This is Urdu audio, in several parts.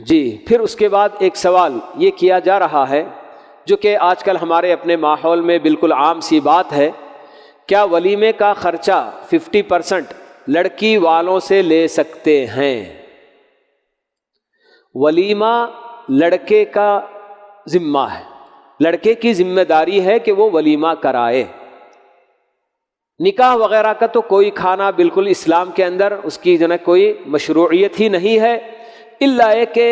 جی پھر اس کے بعد ایک سوال یہ کیا جا رہا ہے جو کہ آج کل ہمارے اپنے ماحول میں بالکل عام سی بات ہے، کیا ولیمے کا خرچہ 50% لڑکی والوں سے لے سکتے ہیں؟ ولیمہ لڑکے کا ذمہ ہے، لڑکے کی ذمہ داری ہے کہ وہ ولیمہ کرائے۔ نکاح وغیرہ کا تو کوئی کھانا بالکل اسلام کے اندر اس کی کوئی مشروعیت ہی نہیں ہے، الا یہ کہ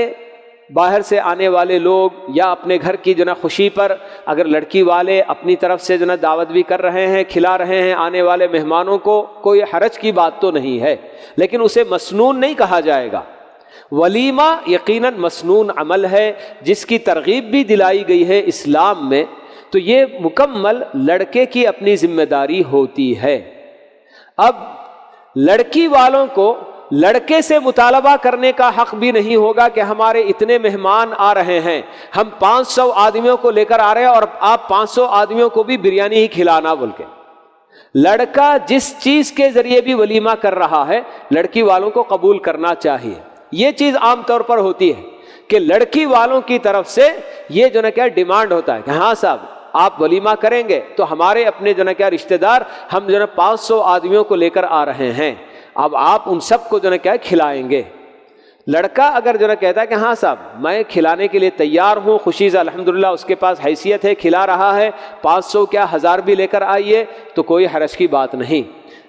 باہر سے آنے والے لوگ یا اپنے گھر کی خوشی پر اگر لڑکی والے اپنی طرف سے دعوت بھی کر رہے ہیں، کھلا رہے ہیں آنے والے مہمانوں کو، کوئی حرج کی بات تو نہیں ہے، لیکن اسے مسنون نہیں کہا جائے گا۔ ولیمہ یقیناً مسنون عمل ہے جس کی ترغیب بھی دلائی گئی ہے اسلام میں، تو یہ مکمل لڑکے کی اپنی ذمہ داری ہوتی ہے۔ اب لڑکی والوں کو لڑکے سے مطالبہ کرنے کا حق بھی نہیں ہوگا کہ ہمارے اتنے مہمان آ رہے ہیں، ہم 500 آدمیوں کو لے کر آ رہے ہیں اور آپ 500 آدمیوں کو بھی بریانی ہی کھلانا بول کے۔ لڑکا جس چیز کے ذریعے بھی ولیمہ کر رہا ہے لڑکی والوں کو قبول کرنا چاہیے۔ یہ چیز عام طور پر ہوتی ہے کہ لڑکی والوں کی طرف سے یہ ڈیمانڈ ہوتا ہے کہ ہاں صاحب آپ ولیمہ کریں گے تو ہمارے اپنے رشتہ دار ہم 500 آدمیوں کو لے کر آ رہے ہیں، اب آپ ان سب کو کھلائیں گے۔ لڑکا اگر کہتا ہے کہ ہاں صاحب میں کھلانے کے لیے تیار ہوں، خوشی سے الحمدللہ اس کے پاس حیثیت ہے، کھلا رہا ہے، 500 کیا 1000 بھی لے کر آئیے تو کوئی حرج کی بات نہیں۔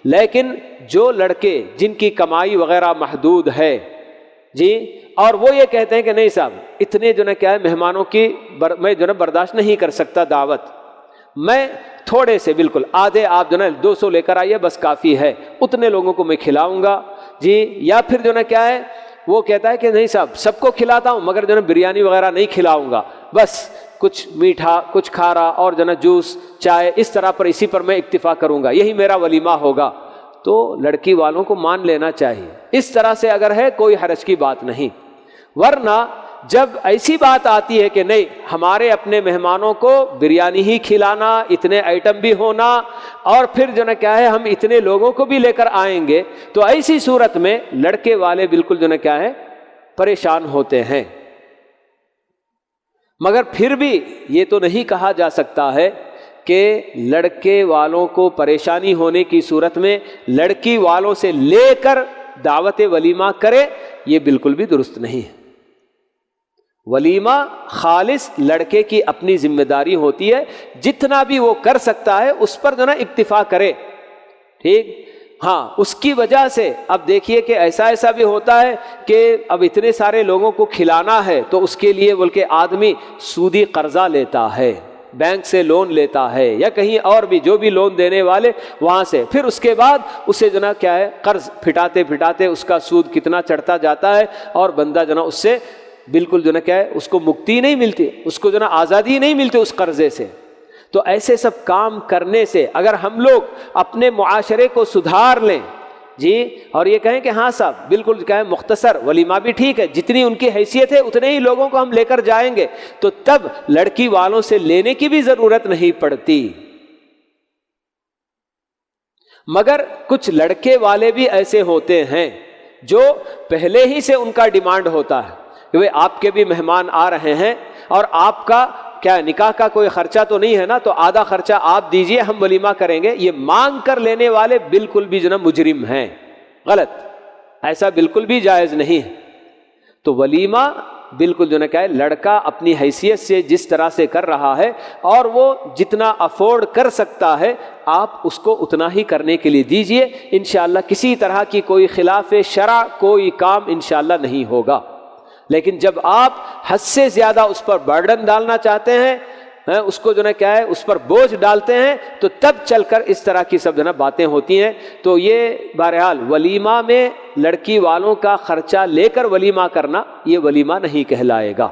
لیکن جو لڑکے جن کی کمائی وغیرہ محدود ہے جی، اور وہ یہ کہتے ہیں کہ نہیں صاحب اتنے مہمانوں کی میں برداشت نہیں کر سکتا دعوت، میں تھوڑے سے بالکل آدھے آپ 200 لے کر آئیے بس کافی ہے، اتنے لوگوں کو میں کھلاؤں گا جی، یا پھر وہ کہتا ہے کہ نہیں صاحب سب کو کھلاتا ہوں مگر بریانی وغیرہ نہیں کھلاؤں گا، بس کچھ میٹھا کچھ کھارا اور جوس چائے اس طرح پر اسی پر میں اکتفا کروں گا، یہی میرا ولیمہ ہوگا، تو لڑکی والوں کو مان لینا چاہیے۔ اس طرح سے اگر ہے کوئی حرج کی بات نہیں، ورنہ جب ایسی بات آتی ہے کہ نہیں ہمارے اپنے مہمانوں کو بریانی ہی کھلانا، اتنے آئٹم بھی ہونا، اور پھر ہم اتنے لوگوں کو بھی لے کر آئیں گے، تو ایسی صورت میں لڑکے والے بالکل پریشان ہوتے ہیں۔ مگر پھر بھی یہ تو نہیں کہا جا سکتا ہے کہ لڑکے والوں کو پریشانی ہونے کی صورت میں لڑکی والوں سے لے کر دعوت ولیمہ کرے، یہ بالکل بھی درست نہیں ہے۔ ولیمہ خالص لڑکے کی اپنی ذمہ داری ہوتی ہے، جتنا بھی وہ کر سکتا ہے اس پر اکتفا کرے، ٹھیک۔ ہاں اس کی وجہ سے اب دیکھیے کہ ایسا بھی ہوتا ہے کہ اب اتنے سارے لوگوں کو کھلانا ہے تو اس کے لیے بلکہ آدمی سودی قرضہ لیتا ہے، بینک سے لون لیتا ہے یا کہیں اور بھی جو بھی لون دینے والے وہاں سے، پھر اس کے بعد اسے قرض پھٹاتے پھٹاتے اس کا سود کتنا چڑھتا جاتا ہے، اور بندہ اس سے بالکل اس کو مکتی نہیں ملتی، اس کو آزادی نہیں ملتی اس قرضے سے۔ تو ایسے سب کام کرنے سے اگر ہم لوگ اپنے معاشرے کو سدھار لیں جی، اور یہ کہیں کہ ہاں صاحب بالکل مختصر ولیمہ بھی ٹھیک ہے، جتنی ان کی حیثیت ہے اتنے ہی لوگوں کو ہم لے کر جائیں گے، تو تب لڑکی والوں سے لینے کی بھی ضرورت نہیں پڑتی۔ مگر کچھ لڑکے والے بھی ایسے ہوتے ہیں جو پہلے ہی سے ان کا ڈیمانڈ ہوتا ہے کہ وہ آپ کے بھی مہمان آ رہے ہیں اور آپ کا کیا نکاح کا کوئی خرچہ تو نہیں ہے نا، تو آدھا خرچہ آپ دیجئے ہم ولیمہ کریں گے۔ یہ مانگ کر لینے والے بالکل بھی مجرم ہیں، غلط، ایسا بالکل بھی جائز نہیں ہے۔ تو ولیمہ بالکل لڑکا اپنی حیثیت سے جس طرح سے کر رہا ہے اور وہ جتنا افورڈ کر سکتا ہے آپ اس کو اتنا ہی کرنے کے لیے دیجئے، انشاءاللہ کسی طرح کی کوئی خلاف شرع کوئی کام انشاءاللہ نہیں ہوگا۔ لیکن جب آپ حد سے زیادہ اس پر برڈن ڈالنا چاہتے ہیں، اس کو اس پر بوجھ ڈالتے ہیں، تو تب چل کر اس طرح کی سب باتیں ہوتی ہیں۔ تو یہ بہرحال ولیمہ میں لڑکی والوں کا خرچہ لے کر ولیمہ کرنا یہ ولیمہ نہیں کہلائے گا۔